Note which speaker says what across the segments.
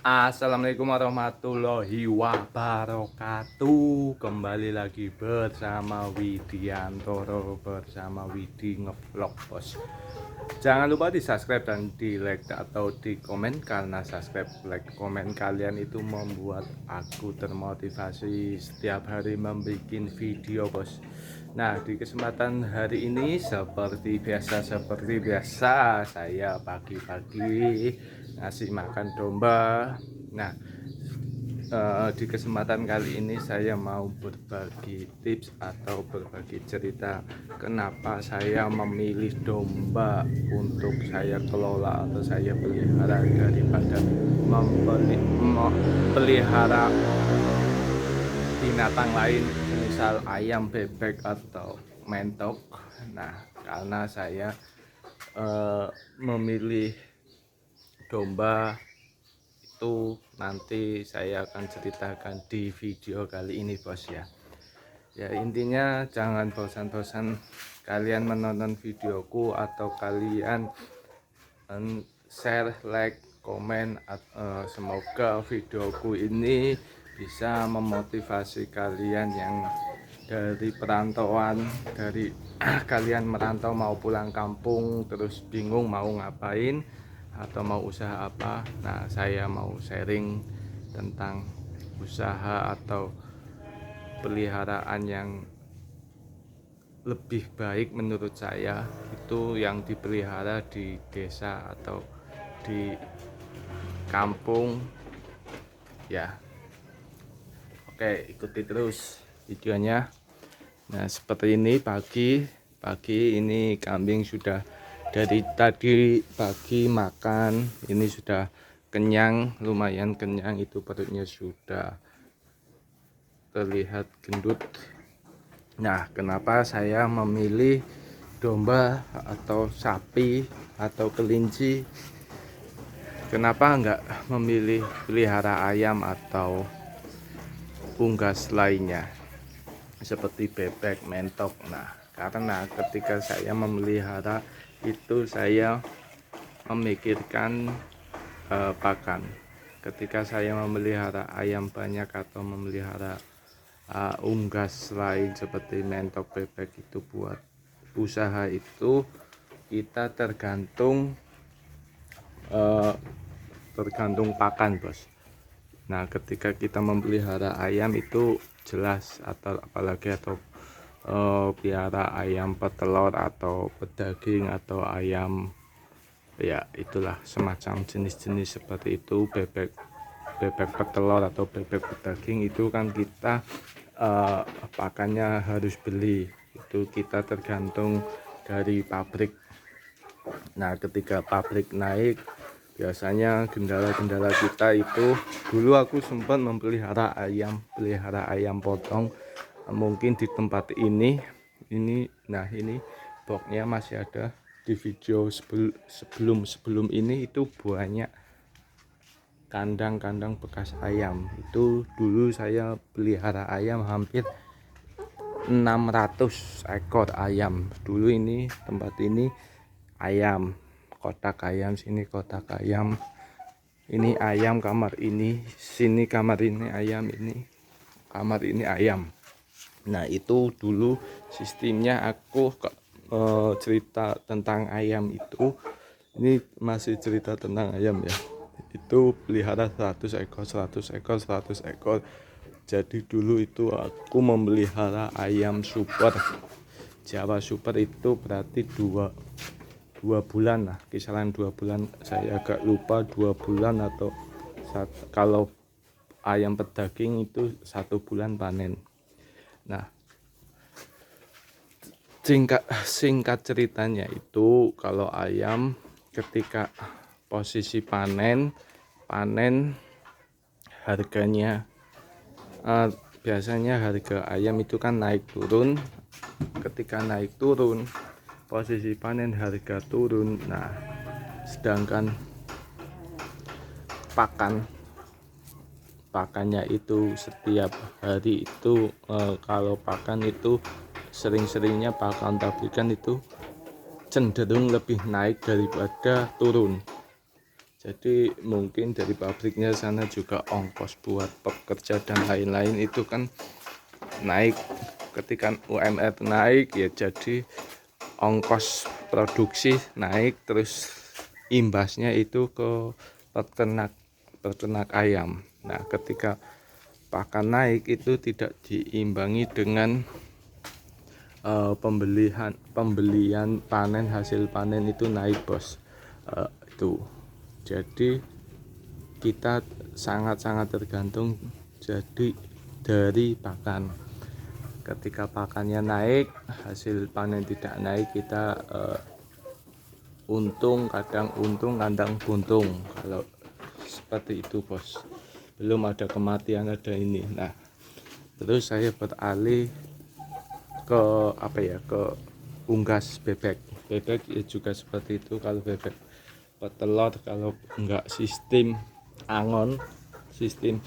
Speaker 1: Assalamualaikum warahmatullahi wabarakatuh. Kembali lagi bersama Widiantoro, bersama Widi Ngevlog bos. Jangan lupa di subscribe dan di like atau di komen, karena subscribe, like, komen kalian itu membuat aku termotivasi setiap hari membuat video bos. Nah, di kesempatan hari ini seperti biasa saya pagi-pagi ngasih makan domba. Nah, di kesempatan kali ini saya mau berbagi tips atau berbagi cerita kenapa saya memilih domba untuk saya kelola atau saya pelihara daripada pelihara binatang lain, misal ayam, bebek atau mentok. Nah, karena saya memilih domba itu nanti saya akan ceritakan di video kali ini bos ya. Ya intinya jangan bosan-bosan kalian menonton videoku, atau kalian share, like, komen. Semoga videoku ini bisa memotivasi kalian yang dari perantauan, dari kalian merantau mau pulang kampung terus bingung mau ngapain atau mau usaha apa. Nah, saya mau sharing tentang usaha atau peliharaan yang lebih baik menurut saya, itu yang dipelihara di desa atau di kampung ya. Oke, ikuti terus videonya. Nah, seperti ini pagi ini kambing sudah dari tadi pagi makan, ini sudah kenyang, lumayan kenyang, itu perutnya sudah terlihat gendut. Nah, kenapa saya memilih domba atau sapi atau kelinci? Kenapa enggak memilih pelihara ayam atau unggas lainnya seperti bebek, mentok? Nah, karena ketika saya memelihara itu saya memikirkan pakan. Ketika saya memelihara ayam banyak atau memelihara unggas lain seperti mentok, bebek, itu buat usaha, itu kita tergantung pakan bos. Nah, ketika kita memelihara ayam itu jelas, atau apalagi atau piara ayam petelur atau pedaging atau ayam, ya itulah semacam jenis-jenis seperti itu, bebek petelur atau bebek pedaging, itu kan kita pakannya harus beli, itu kita tergantung dari pabrik. Nah, ketika pabrik naik, biasanya kendala-kendala kita itu, dulu aku sempat memelihara ayam potong. Mungkin di tempat ini, nah ini boxnya masih ada di video sebelum ini, itu banyak kandang-kandang bekas ayam. Itu dulu saya pelihara ayam hampir 600 ekor ayam dulu. Ini tempat ini ayam, kotak ayam, sini kotak ayam, ini ayam, kamar ini, sini kamar ini ayam, ini kamar ini ayam. Nah, itu dulu sistemnya. Aku cerita tentang ayam itu, ini masih cerita tentang ayam ya. Itu pelihara 100 ekor 100 ekor 100 ekor. Jadi dulu itu aku memelihara ayam super Jawa super, itu berarti dua bulan lah, kisaran 2 bulan, saya agak lupa 2 bulan atau kalau ayam pedaging itu 1 bulan panen. Nah, singkat ceritanya itu, kalau ayam ketika posisi panen harganya, biasanya harga ayam itu kan naik turun. Ketika naik turun, posisi panen harga turun. Nah, sedangkan pakannya itu setiap hari itu, kalau pakan itu sering-seringnya pakan pabrikan itu cenderung lebih naik daripada turun. Jadi mungkin dari pabriknya sana juga ongkos buat pekerja dan lain-lain itu kan naik. Ketika UMR naik ya jadi ongkos produksi naik, terus imbasnya itu ke peternak ayam. Nah, ketika pakan naik itu tidak diimbangi dengan pembelian panen, hasil panen itu naik bos. Itu jadi kita sangat-sangat tergantung jadi dari pakan. Ketika pakannya naik, hasil panen tidak naik, kita untung, kadang buntung. Kalau seperti itu bos, belum ada kematian, ada ini. Nah, terus saya beralih ke ke unggas bebek ya juga seperti itu. Kalau bebek petelur, kalau enggak sistem angon, sistem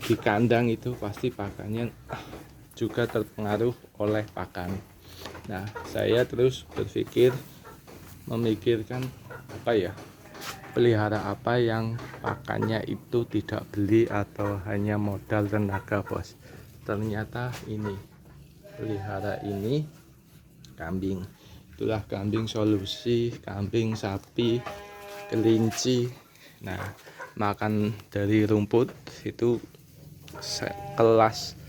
Speaker 1: di kandang itu pasti pakannya juga terpengaruh oleh pakan. Nah, saya terus memikirkan pelihara apa yang pakannya itu tidak beli atau hanya modal tenaga bos. Ternyata ini pelihara ini kambing. Itulah kambing solusi, kambing, sapi, kelinci. Nah, makan dari rumput itu kelas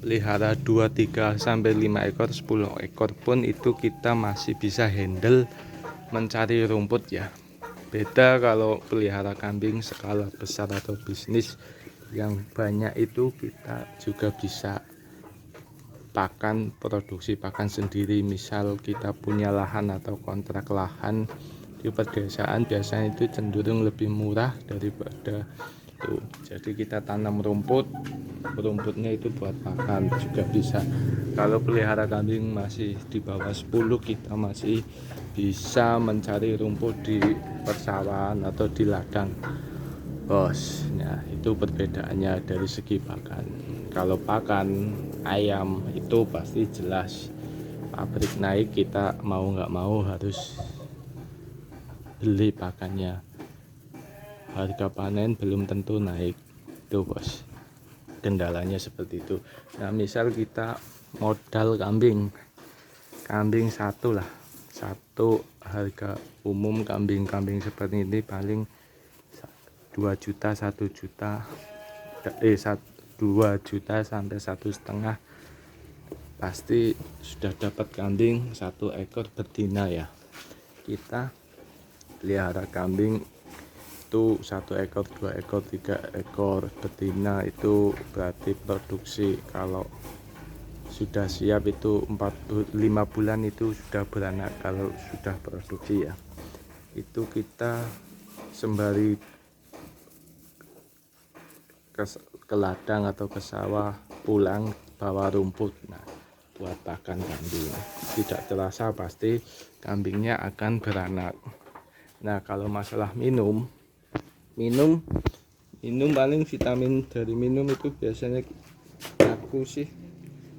Speaker 1: pelihara 2, 3 sampai 5 ekor, 10 ekor pun itu kita masih bisa handle mencari rumput ya. Beda kalau pelihara kambing skala besar atau bisnis yang banyak, itu kita juga bisa produksi pakan sendiri. Misal kita punya lahan atau kontrak lahan di pedesaan, biasanya itu cenderung lebih murah daripada itu. Jadi kita tanam rumputnya itu buat pakan juga bisa. Kalau pelihara kambing masih di bawah 10, kita masih bisa mencari rumput di persawahan atau di ladang bos. Nah, itu perbedaannya dari segi pakan. Kalau pakan ayam itu pasti jelas pabrik naik, kita mau nggak mau harus beli pakannya. Harga panen belum tentu naik itu bos, kendalanya seperti itu. Nah, misal kita modal kambing satu harga umum kambing seperti ini paling 2 juta, 1 juta, 2 juta sampai 1,5 pasti sudah dapat kambing 1 ekor betina ya. Kita pelihara kambing itu 1 ekor, 2 ekor, 3 ekor betina, itu berarti produksi kalau sudah siap itu 5 bulan itu sudah beranak. Kalau sudah produksi ya, itu kita sembari ke ladang atau ke sawah, pulang bawa rumput. Nah, buat pakan kambing, tidak terasa pasti kambingnya akan beranak. Nah, kalau masalah minum paling vitamin dari minum itu biasanya aku sih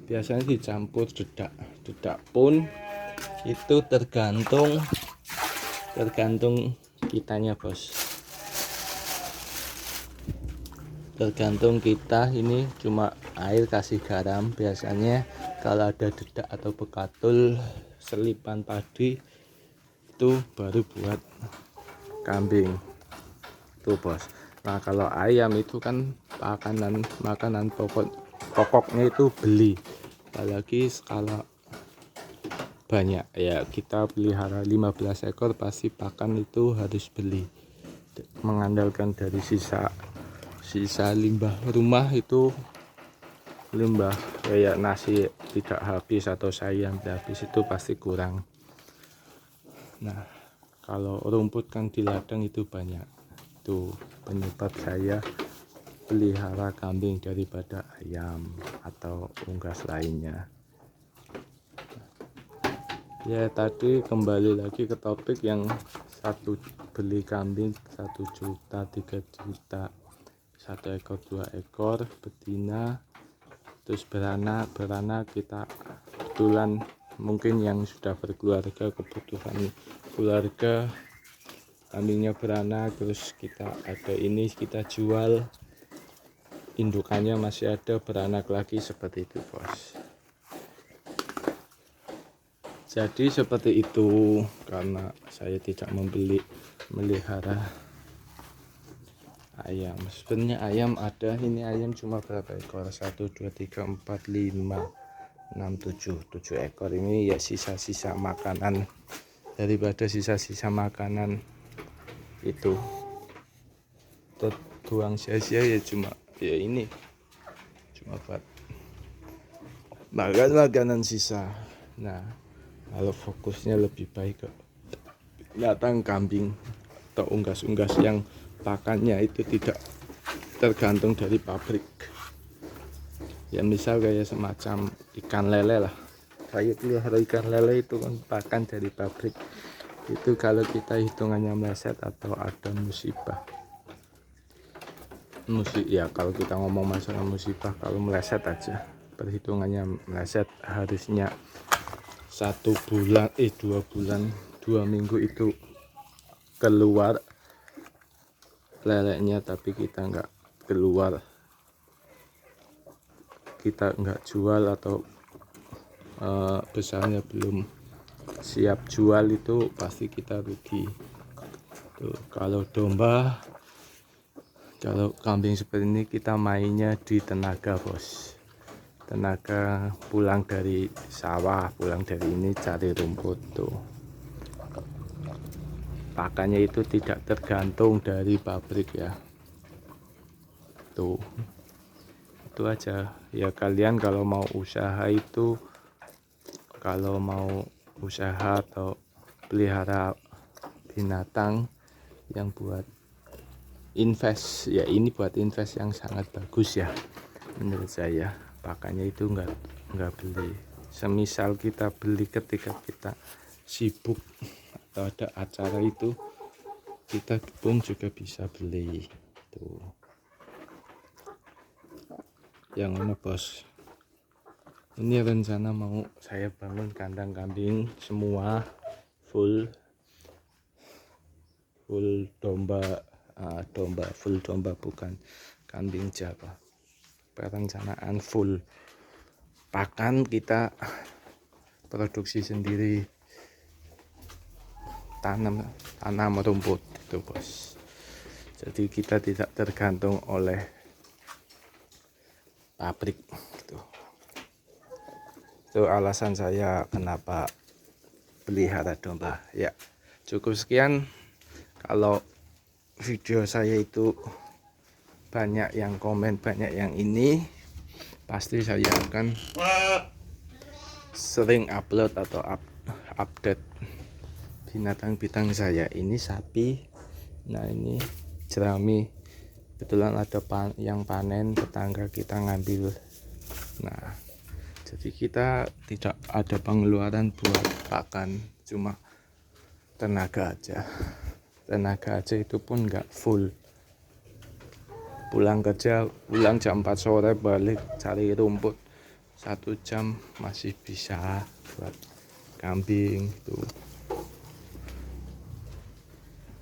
Speaker 1: biasanya dicampur dedak pun itu tergantung kitanya bos, tergantung kita. Ini cuma air kasih garam. Biasanya kalau ada dedak atau bekatul selipan padi itu baru buat kambing tuh bos. Nah, kalau ayam itu kan makanan pokoknya itu beli, apalagi skala banyak ya. Kita pelihara 15 ekor pasti pakan itu harus beli, mengandalkan dari sisa limbah rumah. Itu limbah kayak nasi tidak habis atau sayur habis itu pasti kurang. Nah, kalau rumput kan di ladang itu banyak. Itu penyebab saya pelihara kambing daripada ayam atau unggas lainnya. Ya, tadi kembali lagi ke topik yang beli kambing 1 juta, 3 juta, 1 ekor, 2 ekor betina, terus beranak kita kebetulan mungkin yang sudah berkeluarga, kebutuhan keluarga kambingnya beranak, terus kita ada ini kita jual, indukannya masih ada beranak lagi, seperti itu bos. Jadi seperti itu, karena saya tidak melihara ayam. Sebenarnya ayam ada, ini ayam cuma berapa ekor? 1 2 3 4 5 6 7 ekor. Ini ya sisa-sisa makanan, daripada sisa-sisa makanan itu terbuang sia-sia, ya cuma ya ini cuma buat makanan sisa. Nah, kalau fokusnya lebih baik ke binatang kambing atau unggas-unggas yang pakannya itu tidak tergantung dari pabrik. Ya misal kayak semacam ikan lele lah, kayak pelihara ikan lele itu kan pakan dari pabrik. Itu kalau kita hitungannya meleset atau ada musibah, ya kalau kita ngomong masalah musibah, kalau meleset aja perhitungannya meleset, harusnya 1 bulan 2 bulan 2 minggu itu keluar leleknya, tapi kita nggak keluar, kita nggak jual atau besarnya belum siap jual, itu pasti kita rugi. Tuh, kalau domba, kalau kambing seperti ini kita mainnya di tenaga bos, tenaga pulang dari sawah, pulang dari ini cari rumput. Tuh, pakannya itu tidak tergantung dari pabrik ya. Tuh, itu aja ya. Kalian kalau mau usaha itu, kalau mau usaha atau pelihara binatang yang buat invest, ya ini buat invest yang sangat bagus ya menurut saya. Pakannya itu nggak beli, semisal kita beli ketika kita sibuk atau ada acara, itu kita pun juga bisa beli. Tuh, yang mana bos, ini rencana mau saya bangun kandang kambing semua full domba, full domba, bukan kambing Jawa. Perencanaan full pakan kita produksi sendiri, tanam rumput itu bos. Jadi kita tidak tergantung oleh pabrik gitu. Itu alasan saya kenapa pelihara domba. Ya cukup sekian. Kalau video saya itu banyak yang komen, banyak yang ini, pasti saya akan sering upload atau update binatang saya. Ini sapi, nah ini jerami, kebetulan ada yang panen, tetangga kita ngambil. Nah, jadi kita tidak ada pengeluaran buat pakan, cuma tenaga aja itu pun nggak full. Pulang kerja, pulang jam 4 sore, balik cari rumput 1 jam masih bisa buat kambing tuh.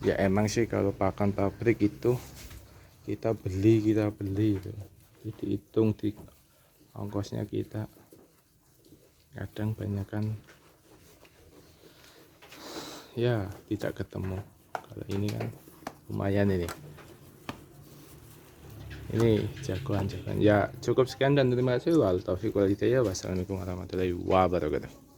Speaker 1: Ya emang sih kalau pakan pabrik itu kita beli itu, jadi hitung di ongkosnya kita kadang banyak kan ya tidak ketemu. Kalau ini kan lumayan, ini jagoan ya. Cukup sekian dan terima kasih. Wal taufiq wal hidayah. Wassalamualaikum warahmatullahi wabarakatuh.